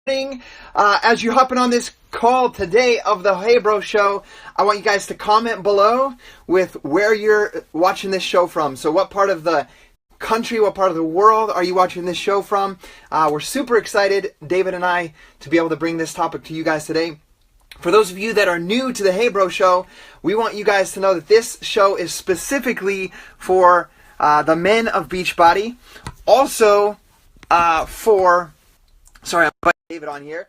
As you're hopping on this call today of the Hey Bro Show, I want you guys to comment below with where you're watching this show from. So what part of the country, what part of the world are you watching this show from? We're super excited, David and I, to be able to bring this topic to you guys today. For those of you that are new to the Hey Bro Show, we want you guys to know that this show is specifically for the men of Beachbody. Also, sorry, I'm putting David on here.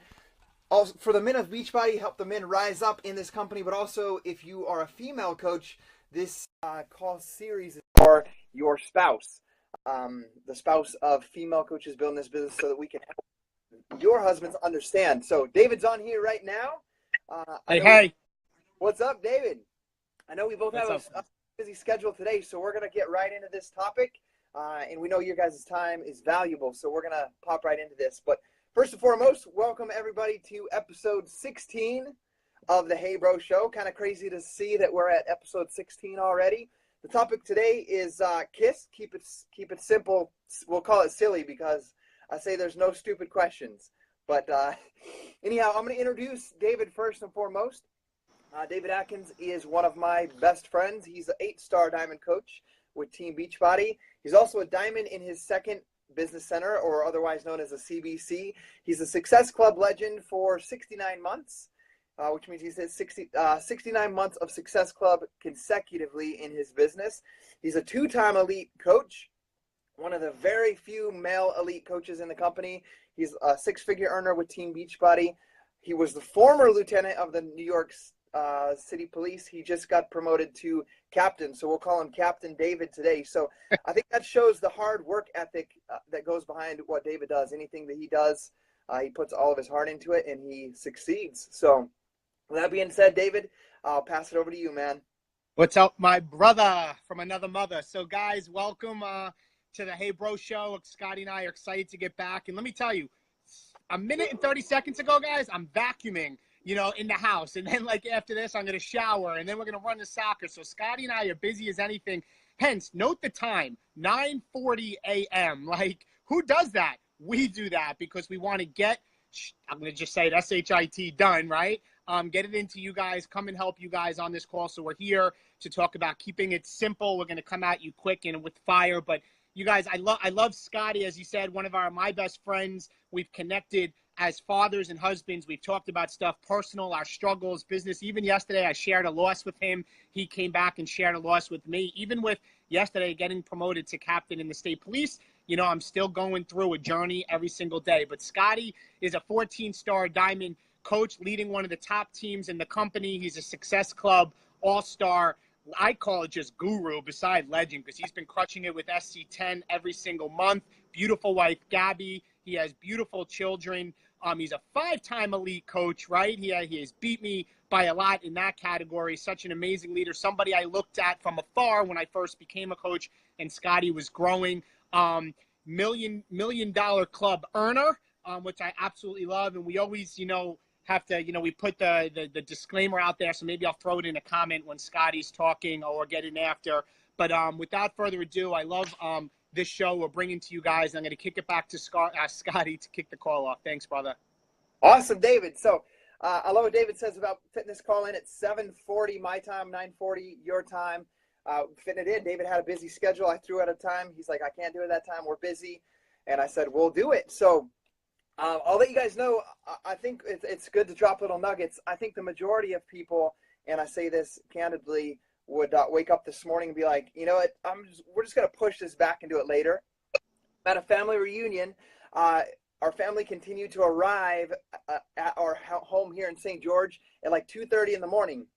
Also, for the men of Beachbody, help the men rise up in this company. But also, if you are a female coach, this call series is for your spouse, the spouse of female coaches building this business, so that we can help your husbands understand. So David's on here right now. Hey. What's up, David? I know we both have a busy schedule today, so we're going to get right into this topic. And we know your guys' time is valuable, so we're going to pop right into this. But first and foremost, welcome everybody to episode 16 of the Hey Bro Show. Kind of crazy to see that we're at episode 16 already. The topic today is KISS. Keep it simple. We'll call it silly because I say there's no stupid questions. But anyhow, I'm going to introduce David first and foremost. David Atkins is one of my best friends. He's an 8-star diamond coach with Team Beachbody. He's also a diamond in his second business center, or otherwise known as a CBC. He's a Success Club legend for 69 months, which means he's hit 69 months of Success Club consecutively in his business. He's a 2-time elite coach, one of the very few male elite coaches in the company. He's a 6-figure earner with Team Beachbody. He was the former lieutenant of the New York City Police. He just got promoted to captain, so we'll call him Captain David today. So I think that shows the hard work ethic that goes behind what David does. Anything that he does, he puts all of his heart into it, and he succeeds. So with that being said, David, I'll pass it over to you, man. What's up, my brother from another mother? So guys, welcome to the Hey Bro Show. Scotty and I are excited to get back. And let me tell you, a minute and 30 seconds ago, guys, I'm vacuuming, in the house. And then after this, I'm going to shower, and then we're going to run to soccer. So Scotty and I are busy as anything. Hence, note the time, 9:40 a.m. Who does that? We do that because we want to get, I'm going to just say it, SHIT done, right? Get it into you guys, come and help you guys on this call. So we're here to talk about keeping it simple. We're going to come at you quick and with fire. But you guys, I love Scotty, as you said, one of my best friends. We've connected as fathers and husbands. We've talked about stuff personal, our struggles, business. Even yesterday, I shared a loss with him. He came back and shared a loss with me. Even with yesterday getting promoted to captain in the state police, I'm still going through a journey every single day. But Scotty is a 14-star diamond coach leading one of the top teams in the company. He's a Success Club all-star. I call it just guru beside legend, because he's been crushing it with SC10 every single month. Beautiful wife, Gabby. He has beautiful children. He's a 5-time elite coach, right? He has beat me by a lot in that category. Such an amazing leader. Somebody I looked at from afar when I first became a coach, and Scotty was growing. Million dollar club earner, which I absolutely love. And we always, have to, we put the disclaimer out there, so maybe I'll throw it in a comment when Scotty's talking or get in after. But without further ado, I love this show we're bringing to you guys. I'm going to kick it back to Scotty to kick the call off. Thanks, brother. Awesome, David. So I love what David says about fitting this call in at 7:40 my time, 9:40 your time. Fitting it in. David had a busy schedule. I threw out a time. He's like, I can't do it that time. We're busy. And I said, we'll do it. So I'll let you guys know. I think it's good to drop little nuggets. I think the majority of people, and I say this candidly, would wake up this morning and be like, you know what, we're just going to push this back and do it later. At a family reunion, our family continued to arrive at our home here in St. George at 2:30 in the morning.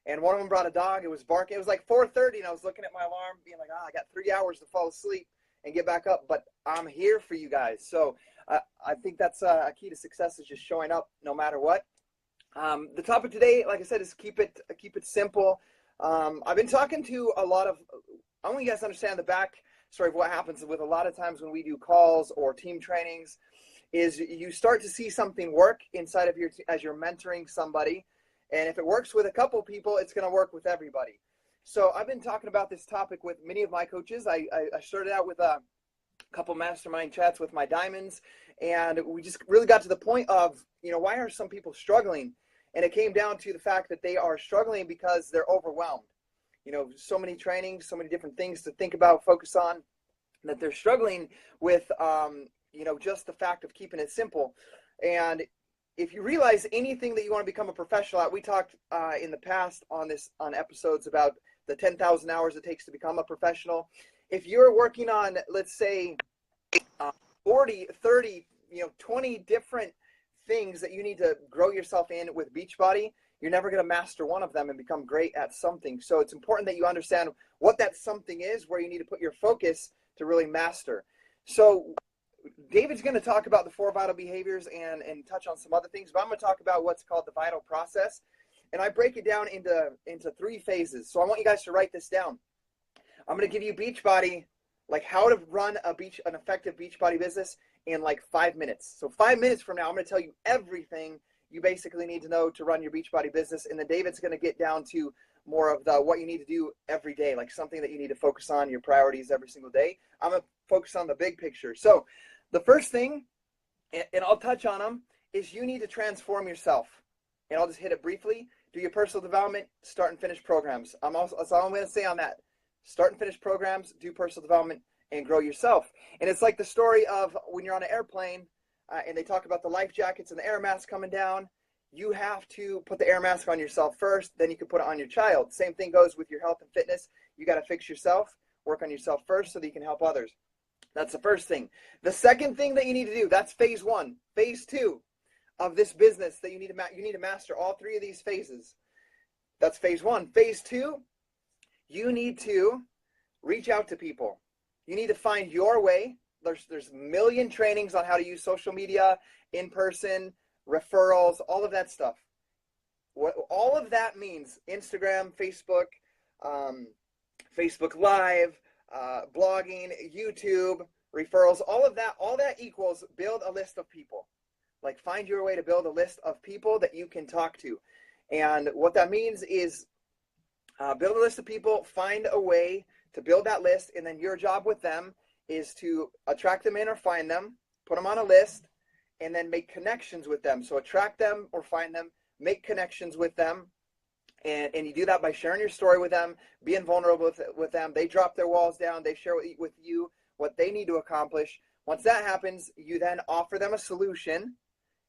And one of them brought a dog. It was barking. It was 4:30, and I was looking at my alarm being like, I got 3 hours to fall asleep and get back up. But I'm here for you guys. So I think that's a key to success, is just showing up no matter what. The topic today, like I said, is keep it simple. I've been talking to a lot of, I want you guys to understand the backstory of what happens with a lot of times when we do calls or team trainings, is you start to see something work inside of as you're mentoring somebody. And if it works with a couple people, it's going to work with everybody. So I've been talking about this topic with many of my coaches. I started out with couple mastermind chats with my diamonds, and we just really got to the point of, why are some people struggling? And it came down to the fact that they are struggling because they're overwhelmed. So many trainings, so many different things to think about, focus on, that they're struggling with, just the fact of keeping it simple. And if you realize anything that you want to become a professional at, we talked in the past on episodes about the 10,000 hours it takes to become a professional. If you're working on, let's say, 40, 30, 20 different things that you need to grow yourself in with Beachbody, you're never going to master one of them and become great at something. So it's important that you understand what that something is, where you need to put your focus to really master. So David's going to talk about the 4 vital behaviors and touch on some other things, but I'm going to talk about what's called the vital process. And I break it down into 3 phases. So I want you guys to write this down. I'm going to give you Beachbody, like how to run an effective Beachbody business in like 5 minutes. So 5 minutes from now, I'm going to tell you everything you basically need to know to run your Beachbody business. And then David's going to get down to more of what you need to do every day, like something that you need to focus on, your priorities every single day. I'm going to focus on the big picture. So the first thing, and I'll touch on them, is you need to transform yourself. And I'll just hit it briefly. Do your personal development, start and finish programs. That's all I'm going to say on that. Start and finish programs, do personal development, and grow yourself. And it's like the story of when you're on an airplane and they talk about the life jackets and the air mask coming down. You have to put the air mask on yourself first, then you can put it on your child. Same thing goes with your health and fitness. You got to fix yourself, work on yourself first so that you can help others. That's the first thing. The second thing that you need to do, that's phase 1. Phase 2 of this business that you need to master all 3 of these phases. That's phase 1. Phase 2, you need to reach out to people. You need to find your way. There's a million trainings on how to use social media, in person, referrals, all of that stuff. What all of that means, Instagram, Facebook, Facebook Live, blogging, YouTube, referrals, all that equals build a list of people. Like find your way to build a list of people that you can talk to. And what that means is build a list of people, find a way to build that list, and then your job with them is to attract them in or find them, put them on a list, and then make connections with them. So attract them or find them, make connections with them, and you do that by sharing your story with them, being vulnerable with them. They drop their walls down, they share with you what they need to accomplish. Once that happens, you then offer them a solution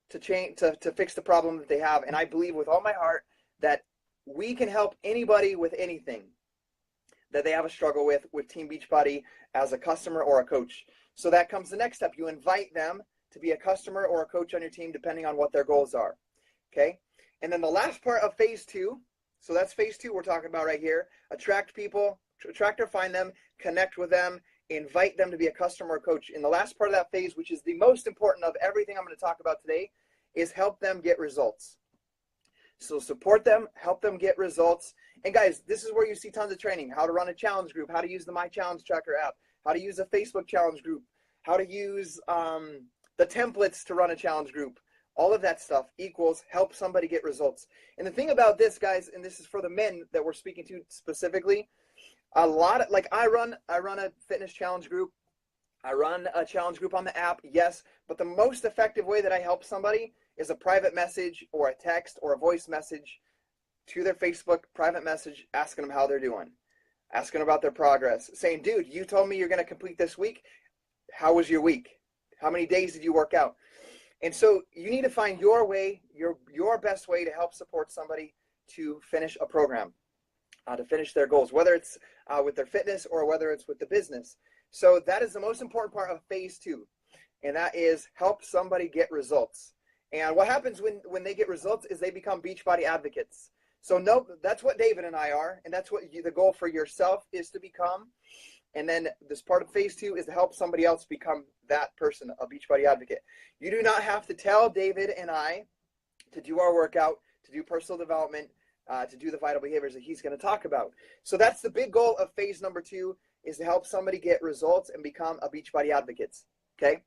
to fix the problem that they have. And I believe with all my heart that we can help anybody with anything that they have a struggle with Team Beachbody as a customer or a coach. So that comes the next step. You invite them to be a customer or a coach on your team depending on what their goals are. Okay? And then the last part of phase 2, so that's phase 2 we're talking about right here. Attract people, attract or find them, connect with them, invite them to be a customer or coach. In the last part of that phase, which is the most important of everything I'm going to talk about today, is help them get results. So support them, help them get results. And guys, this is where you see tons of training, how to run a challenge group, how to use the My Challenge Tracker app, how to use a Facebook challenge group, how to use the templates to run a challenge group. All of that stuff equals help somebody get results. And the thing about this, guys, and this is for the men that we're speaking to specifically, a lot of, like I run a fitness challenge group. I run a challenge group on the app, yes, but the most effective way that I help somebody is a private message or a text or a voice message to their Facebook private message, asking them how they're doing, asking about their progress, saying, dude, you told me you're going to complete this week. How was your week? How many days did you work out? And so you need to find your way, your best way to help support somebody to finish a program, to finish their goals, whether it's with their fitness or whether it's with the business. So that is the most important part of phase 2, and that is help somebody get results. And what happens when they get results is they become Beachbody advocates. So no, that's what David and I are, and that's what the goal for yourself is to become. And then this part of phase 2 is to help somebody else become that person, a Beachbody advocate. You do not have to tell David and I to do our workout, to do personal development, to do the vital behaviors that he's going to talk about. So that's the big goal of phase number 2, is to help somebody get results and become a Beachbody advocate. Okay?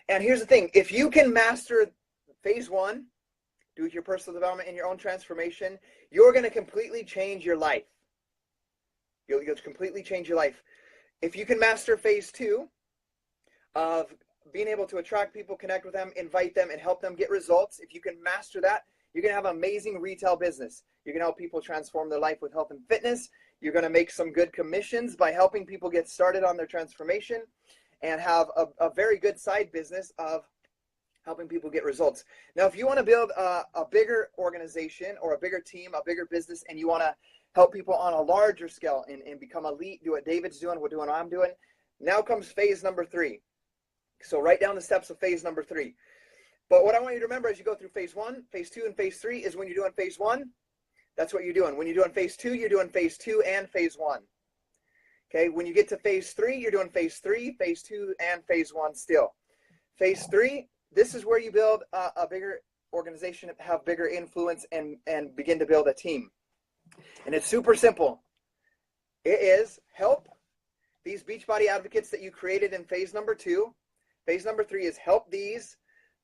And here's the thing. If you can master phase 1, do your personal development and your own transformation, you're going to completely change your life. You'll completely change your life. If you can master phase 2, of being able to attract people, connect with them, invite them, and help them get results. If you can master that, you're going to have an amazing retail business. You're going to help people transform their life with health and fitness. You're going to make some good commissions by helping people get started on their transformation, and have a very good side business of helping people get results. Now, if you want to build a bigger organization or a bigger team, a bigger business, and you want to help people on a larger scale and become elite, do what David's doing, what I'm doing, now comes phase number 3. So write down the steps of phase number 3. But what I want you to remember as you go through phase 1, phase 2, and phase 3 is when you're doing phase 1, that's what you're doing. When you're doing phase 2, you're doing phase 2 and phase 1. Okay, when you get to phase 3, you're doing phase 3, phase 2, and phase 1 still. Phase 3, this is where you build a bigger organization, have bigger influence, and begin to build a team. And it's super simple. It is help these Beachbody advocates that you created in phase number 2. Phase number 3 is help these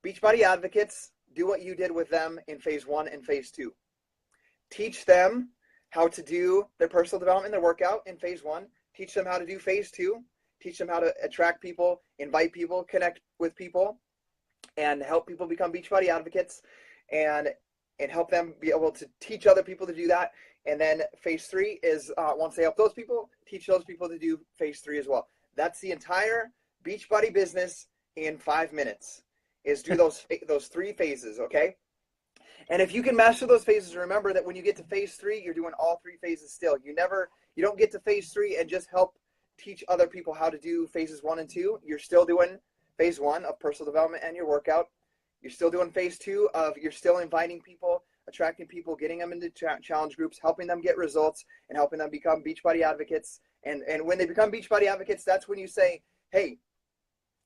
Beachbody advocates do what you did with them in phase 1 and phase 2. Teach them how to do their personal development, their workout in phase 1. Teach them how to do phase 2. Teach them how to attract people, invite people, connect with people, and help people become Beachbody advocates, and help them be able to teach other people to do that. And then phase 3 is once they help those people, teach those people to do phase 3 as well. That's the entire Beachbody business in 5 minutes, is do those 3 phases, okay? And if you can master those phases, remember that when you get to phase 3, you're doing all 3 phases still. You don't get to phase 3 and just help teach other people how to do phases 1 and 2. You're still doing phase 1 of personal development and your workout. You're still doing phase 2 of you're still inviting people, attracting people, getting them into challenge groups, helping them get results, and helping them become Beachbody advocates. And when they become Beachbody advocates, that's when you say, hey,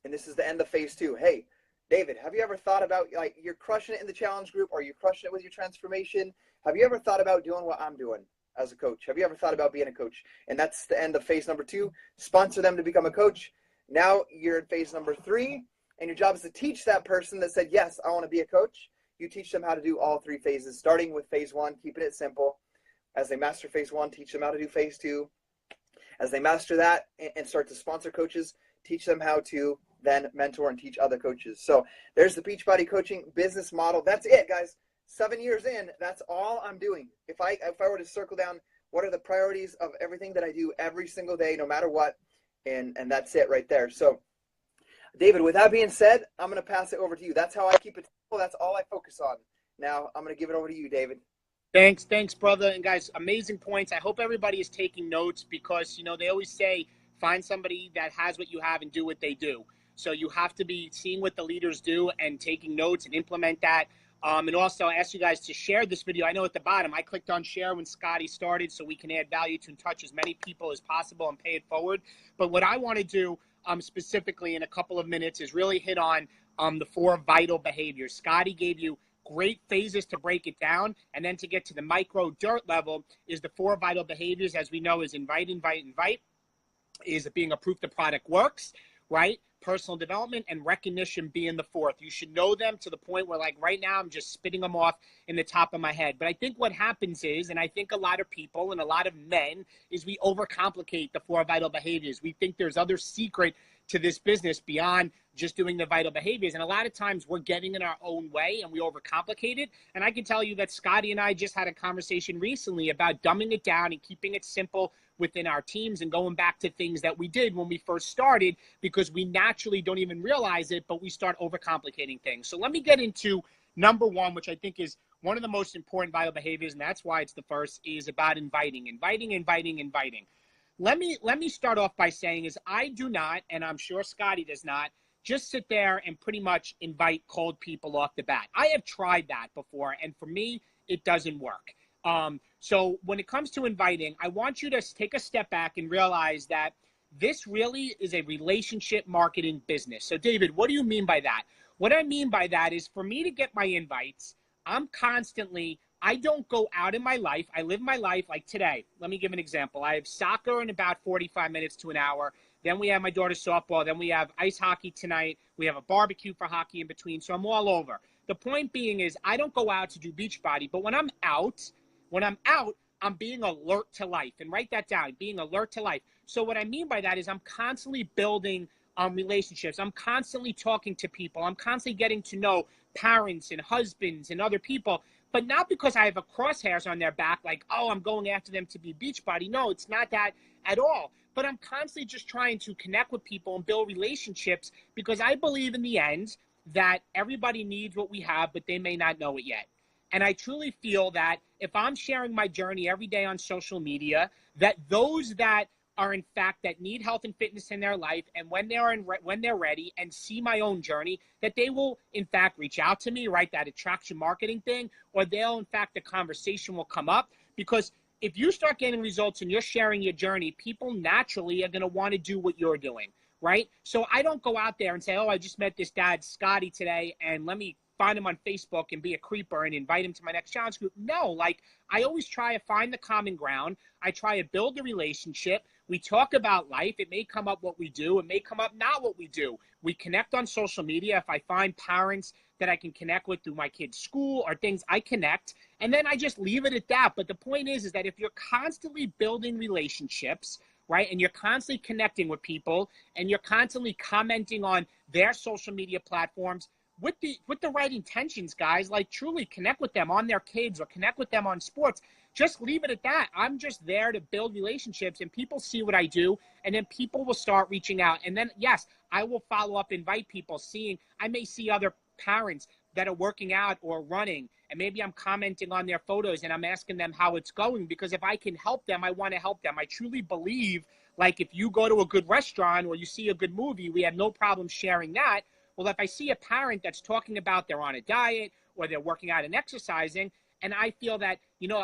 and this is the end of phase 2, hey, David, have you ever thought about, like, you're crushing it in the challenge group, or you're crushing it with your transformation? Have you ever thought about doing what I'm doing as a coach? Have you ever thought about being a coach? And that's the end of phase number 2. Sponsor them to become a coach. Now you're in phase number 3, and your job is to teach that person that said, yes, I want to be a coach. You teach them how to do all 3 phases, starting with phase 1, keeping it simple. As they master phase 1, teach them how to do phase 2. As they master that and start to sponsor coaches, teach them how to then mentor and teach other coaches. So there's the Beachbody coaching business model. That's it, guys. 7 years in, that's all I'm doing. If I were to circle down, what are the priorities of everything that I do every single day, no matter what, and that's it right there. So David, with that being said, I'm going to pass it over to you. That's how I keep it simple. That's all I focus on. Now I'm going to give it over to you, David. Thanks, brother. And guys, amazing points. I hope everybody is taking notes, because, they always say, find somebody that has what you have and do what they do. So you have to be seeing what the leaders do and taking notes and implement that. And also, I ask you guys to share this video. I know at the bottom, I clicked on share when Scotty started, so we can add value to and touch as many people as possible and pay it forward. But what I want to do specifically in a couple of minutes is really hit on the 4 vital behaviors. Scotty gave you great phases to break it down, and then to get to the micro dirt level is the 4 vital behaviors, as we know, is invite, is being a proof the product works, right? Personal development and recognition being the 4th. You should know them to the point where, like, right now I'm just spitting them off in the top of my head. But I think what happens is, and I think a lot of people and a lot of men, is we overcomplicate the 4 vital behaviors. We think there's other secret to this business beyond just doing the vital behaviors. And a lot of times we're getting in our own way and we overcomplicate it. And I can tell you that Scotty and I just had a conversation recently about dumbing it down and keeping it simple within our teams, and going back to things that we did when we first started, because we naturally don't even realize it, but we start overcomplicating things. So let me get into number 1, which I think is one of the most important vital behaviors, and that's why it's the first, is about inviting. Let me start off by saying is I do not, and I'm sure Scotty does not, just sit there and pretty much invite cold people off the bat. I have tried that before, and for me, it doesn't work. So when it comes to inviting, I want you to take a step back and realize that this really is a relationship marketing business. So David, what do you mean by that? What I mean by that is, for me to get my invites, I don't go out in my life. I live my life like today. Let me give an example. I have soccer in about 45 minutes to an hour. Then we have my daughter's softball. Then we have ice hockey tonight. We have a barbecue for hockey in between. So I'm all over. The point being is, I don't go out to do Beachbody, but when I'm out, I'm being alert to life. And write that down, being alert to life. So what I mean by that is I'm constantly building relationships. I'm constantly talking to people. I'm constantly getting to know parents and husbands and other people, but not because I have a crosshairs on their back, like, oh, I'm going after them to be Beachbody. No, it's not that at all. But I'm constantly just trying to connect with people and build relationships because I believe in the end that everybody needs what we have, but they may not know it yet. And I truly feel that if I'm sharing my journey every day on social media, that those that are in fact that need health and fitness in their life, and when they're ready and see my own journey, that they will in fact reach out to me, right? That attraction marketing thing, or they'll in fact the conversation will come up. Because if you start getting results and you're sharing your journey, people naturally are going to want to do what you're doing, right? So I don't go out there and say, oh, I just met this dad Scotty today, and let me find him on Facebook and be a creeper and invite him to my next challenge group. No, like I always try to find the common ground. I try to build the relationship. We talk about life. It may come up what we do. It may come up not what we do. We connect on social media. If I find parents that I can connect with through my kid's school or things, I connect. And then I just leave it at that. But the point is that if you're constantly building relationships, right, and you're constantly connecting with people and you're constantly commenting on their social media platforms, with the right intentions, guys, like truly connect with them on their kids or connect with them on sports. Just leave it at that. I'm just there to build relationships, and people see what I do, and then people will start reaching out. And then, yes, I will follow up, invite people, I may see other parents that are working out or running, and maybe I'm commenting on their photos and I'm asking them how it's going, because if I can help them, I want to help them. I truly believe, like, if you go to a good restaurant or you see a good movie, we have no problem sharing that. Well, if I see a parent that's talking about they're on a diet or they're working out and exercising, and I feel that,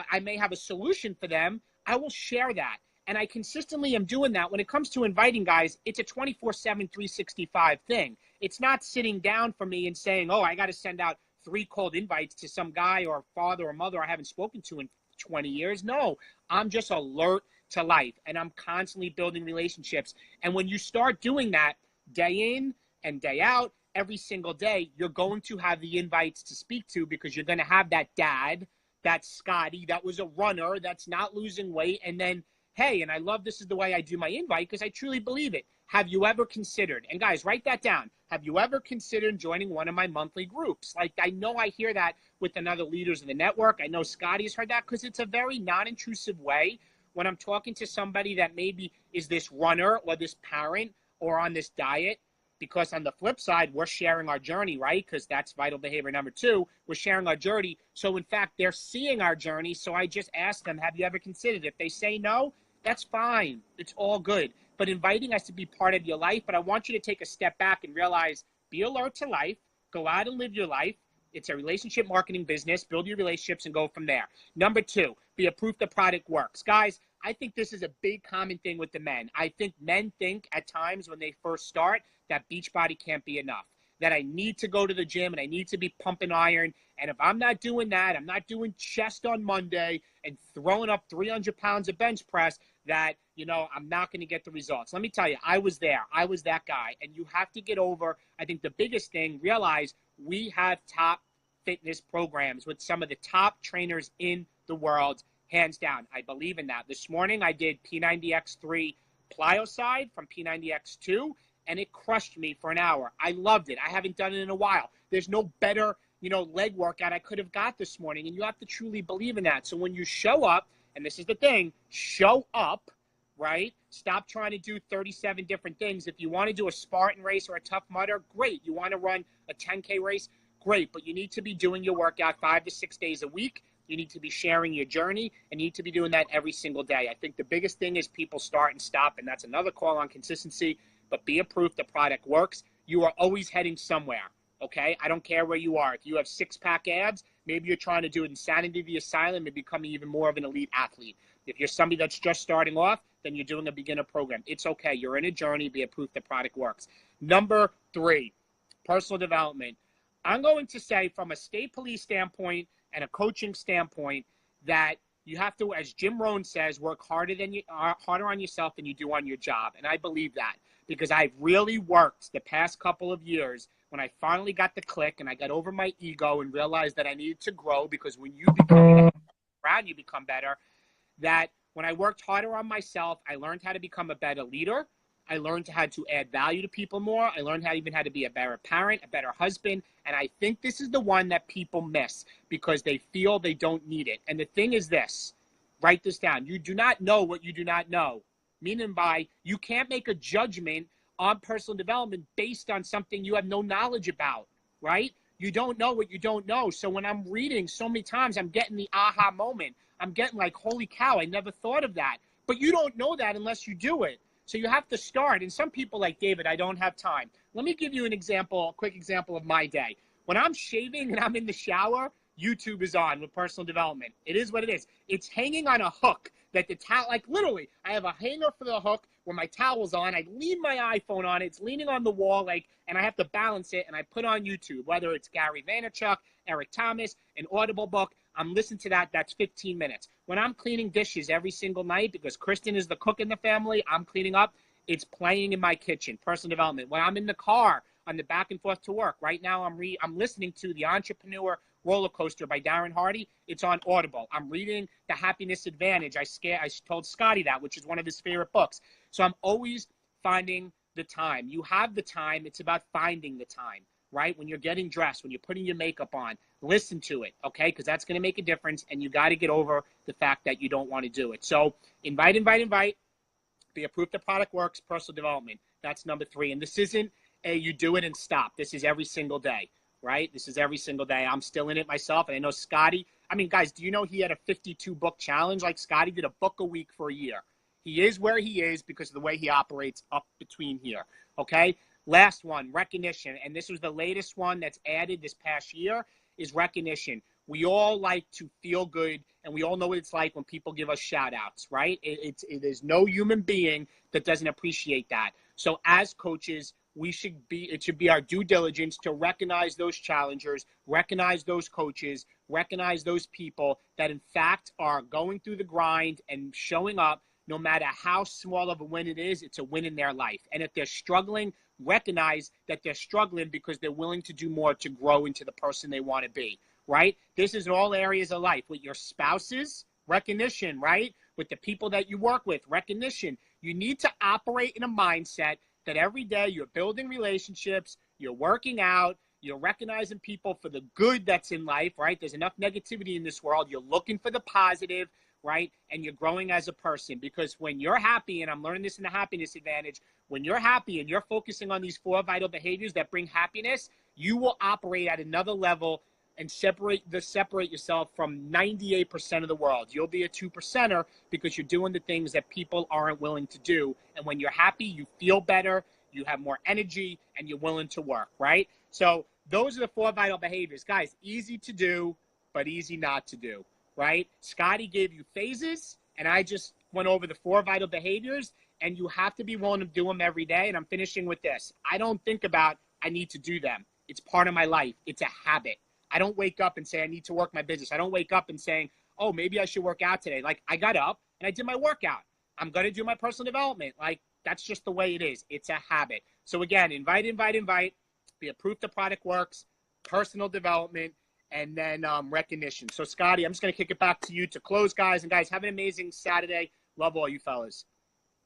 I may have a solution for them, I will share that. And I consistently am doing that. When it comes to inviting guys, it's a 24/7, 365 thing. It's not sitting down for me and saying, oh, I got to send out 3 cold invites to some guy or father or mother I haven't spoken to in 20 years. No, I'm just alert to life, and I'm constantly building relationships. And when you start doing that day in and day out, every single day, you're going to have the invites to speak to, because you're going to have that dad, that Scotty, that was a runner, that's not losing weight. And then, hey, and I love this is the way I do my invite because I truly believe it. Have you ever considered, and guys, write that down, have you ever considered joining one of my monthly groups? Like, I know I hear that with another leaders of the network. I know Scotty's heard that, because it's a very non-intrusive way when I'm talking to somebody that maybe is this runner or this parent or on this diet. Because on the flip side, we're sharing our journey, right? Because that's vital behavior number 2. We're sharing our journey. So, in fact, they're seeing our journey. So I just ask them, have you ever considered? If they say no, that's fine. It's all good. But inviting us to be part of your life. But I want you to take a step back and realize, be alert to life. Go out and live your life. It's a relationship marketing business. Build your relationships and go from there. Number 2, be a proof the product works. Guys, I think this is a big common thing with the men. I think men think at times when they first start that Beachbody can't be enough, that I need to go to the gym and I need to be pumping iron. And if I'm not doing that, I'm not doing chest on Monday and throwing up 300 pounds of bench press, that, I'm not going to get the results. Let me tell you, I was there. I was that guy. And you have to get over, I think the biggest thing, realize we have top fitness programs with some of the top trainers in the world, hands down. I believe in that. This morning I did P90X3 plyo side from P90X2, and it crushed me for an hour. I loved it. I haven't done it in a while. There's no better, leg workout I could have got this morning, and you have to truly believe in that. So when you show up, and this is the thing, show up, right? Stop trying to do 37 different things. If you want to do a Spartan race or a Tough Mudder, great. You want to run a 10K race, great. But you need to be doing your workout 5 to 6 days a week. You need to be sharing your journey, and you need to be doing that every single day. I think the biggest thing is people start and stop, and that's another call on consistency. But be a proof the product works. You are always heading somewhere, okay? I don't care where you are. If you have 6-pack abs, maybe you're trying to do insanity of the asylum and becoming even more of an elite athlete. If you're somebody that's just starting off, then you're doing a beginner program. It's okay. You're in a journey. Be a proof the product works. Number 3, personal development. I'm going to say, from a state police standpoint and a coaching standpoint, that you have to, as Jim Rohn says, work harder on yourself than you do on your job. And I believe that, because I've really worked the past couple of years. When I finally got the click and I got over my ego and realized that I needed to grow, because when you become around, you become better, that when I worked harder on myself, I learned how to become a better leader. I learned how to add value to people more. I learned even how to be a better parent, a better husband. And I think this is the one that people miss because they feel they don't need it. And the thing is this, write this down. You do not know what you do not know. Meaning by you can't make a judgment on personal development based on something you have no knowledge about, right? You don't know what you don't know. So when I'm reading so many times, I'm getting the aha moment. I'm getting like, holy cow, I never thought of that. But you don't know that unless you do it. So you have to start. And some people like, David, I don't have time. Let me give you an example, a quick example of my day. When I'm shaving and I'm in the shower, YouTube is on with personal development. It is what it is. It's hanging on a hook that the towel, like literally, I have a hanger for the hook where my towel's on. I lean my iPhone on it. It's leaning on the wall, like, and I have to balance it. And I put on YouTube, whether it's Gary Vaynerchuk, Eric Thomas, an Audible book. I'm listening to that. That's 15 minutes. When I'm cleaning dishes every single night, because Kristen is the cook in the family, I'm cleaning up. It's playing in my kitchen, personal development. When I'm in the car on the back and forth to work, right now I'm listening to The Entrepreneur Roller Coaster by Darren Hardy. It's on Audible. I'm reading The Happiness Advantage. I told Scotty that, which is one of his favorite books. So I'm always finding the time. You have the time. It's about finding the time, right? When you're getting dressed, when you're putting your makeup on, listen to it, okay? Because that's going to make a difference, and you got to get over the fact that you don't want to do it. So invite. Be a proof the product works, personal development. That's number 3. And this isn't a you do it and stop. This is every single day, right? This is every single day. I'm still in it myself. And I know Scotty, I mean, guys, do you know he had a 52 book challenge? Like Scotty did a book a week for a year. He is where he is because of the way he operates up between here, okay? Last one, recognition. And this was the latest one that's added this past year is recognition. We all like to feel good, and we all know what it's like when people give us shout outs, right? There's no human being that doesn't appreciate that. So as coaches, it should be our due diligence to recognize those challengers, recognize those coaches, recognize those people that in fact are going through the grind and showing up. No matter how small of a win it is, it's a win in their life. And if they're struggling, recognize that they're struggling because they're willing to do more to grow into the person they want to be, right? This is in all areas of life. With your spouses, recognition, right? With the people that you work with, recognition. You need to operate in a mindset that every day you're building relationships, you're working out, you're recognizing people for the good that's in life, right? There's enough negativity in this world. You're looking for the positive, right? And you're growing as a person, because when you're happy, and I'm learning this in the Happiness Advantage, when you're happy and you're focusing on these 4 vital behaviors that bring happiness, you will operate at another level and separate yourself from 98% of the world. You'll be a 2%er because you're doing the things that people aren't willing to do. And when you're happy, you feel better, you have more energy, and you're willing to work, right? So those are the 4 vital behaviors. Guys, easy to do, but easy not to do, right? Scotty gave you phases, and I just went over the 4 vital behaviors, and you have to be willing to do them every day. And I'm finishing with this. I don't think about I need to do them. It's part of my life. It's a habit. I don't wake up and say I need to work my business. I don't wake up and saying, oh, maybe I should work out today. Like, I got up and I did my workout. I'm going to do my personal development. Like, that's just the way it is. It's a habit. So again, invite. Be a proof the product works, personal development, and then recognition. So Scotty, I'm just going to kick it back to you to close, guys. And guys, have an amazing Saturday. Love all you fellas.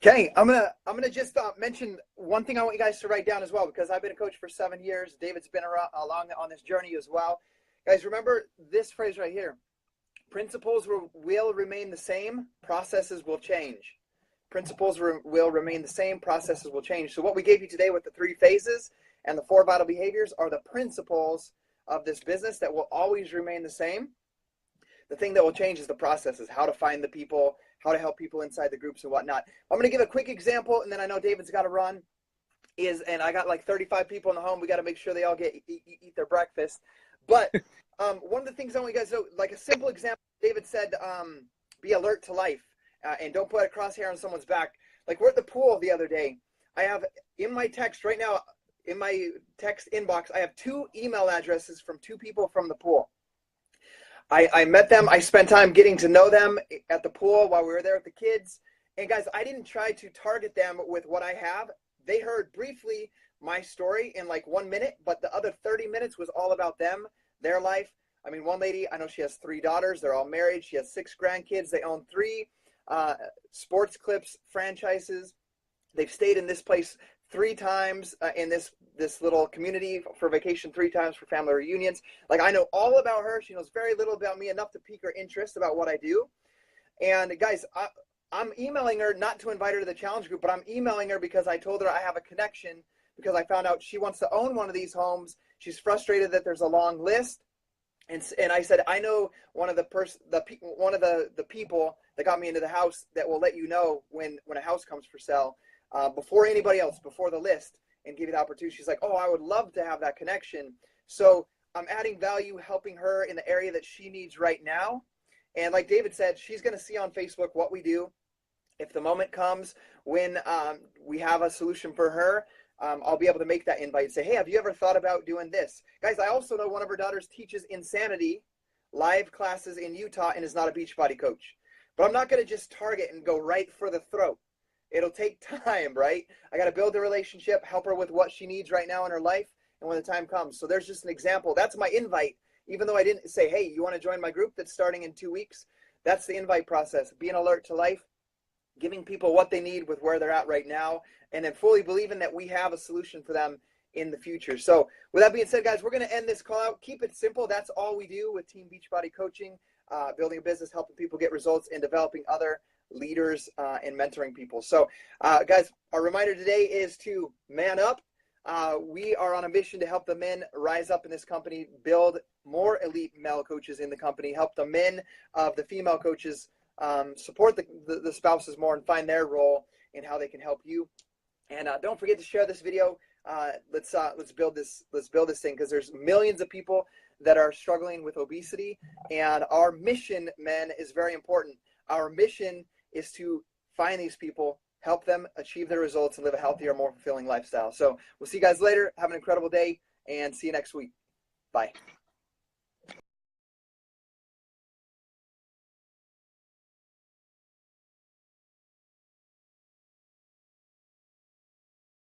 Okay, I'm gonna just mention one thing I want you guys to write down as well, because I've been a coach for 7 years. David's been along on this journey as well. Guys, remember this phrase right here. Principles will remain the same, processes will change. Principles will remain the same, processes will change. So what we gave you today with the 3 phases and the 4 vital behaviors are the principles of this business that will always remain the same. The thing that will change is the processes, how to find the people, how to help people inside the groups and whatnot. I'm going to give a quick example, and then I know David's got to run. And I got like 35 people in the home. We got to make sure they all eat their breakfast. But one of the things I want you guys to know, like a simple example, David said, be alert to life and don't put a crosshair on someone's back. Like, we're at the pool the other day. I have in my text right now, in my text inbox, I have 2 email addresses from 2 people from the pool. I met them. I spent time getting to know them at the pool while we were there with the kids. And guys, I didn't try to target them with what I have. They heard briefly my story in like 1 minute, but the other 30 minutes was all about them, their life. I mean, one lady, I know she has 3 daughters. They're all married. She has 6 grandkids. They own 3 sports clips franchises. They've stayed in this place 3 times in this little community for vacation, 3 times for family reunions. Like, I know all about her. She knows very little about me, enough to pique her interest about what I do. And guys, I'm emailing her not to invite her to the challenge group, but I'm emailing her because I told her I have a connection, because I found out she wants to own one of these homes. She's frustrated that there's a long list. And I said, I know one of the people that got me into the house that will let you know when a house comes for sale, before anybody else, before the list, and give you the opportunity. She's like, oh, I would love to have that connection. So I'm adding value, helping her in the area that she needs right now. And like David said, she's going to see on Facebook what we do. If the moment comes when we have a solution for her, I'll be able to make that invite and say, hey, have you ever thought about doing this? Guys, I also know one of her daughters teaches Insanity live classes in Utah and is not a Beachbody coach. But I'm not going to just target and go right for the throat. It'll take time, right? I got to build a relationship, help her with what she needs right now in her life, and when the time comes. So there's just an example. That's my invite. Even though I didn't say, hey, you want to join my group that's starting in 2 weeks? That's the invite process. Being alert to life, giving people what they need with where they're at right now, and then fully believing that we have a solution for them in the future. So with that being said, guys, we're going to end this call out. Keep it simple. That's all we do with Team Beachbody Coaching, building a business, helping people get results, and developing other leaders and mentoring people. So guys, our reminder today is to man up. We are on a mission to help the men rise up in this company, build more elite male coaches in the company, help the men of the female coaches support the spouses more and find their role in how they can help you. And don't forget to share this video. Let's build this thing, because there's millions of people that are struggling with obesity, and our mission, men, is very important. Our mission is to find these people, help them achieve their results, and live a healthier, more fulfilling lifestyle. So we'll see you guys later. Have an incredible day, and see you next week. Bye.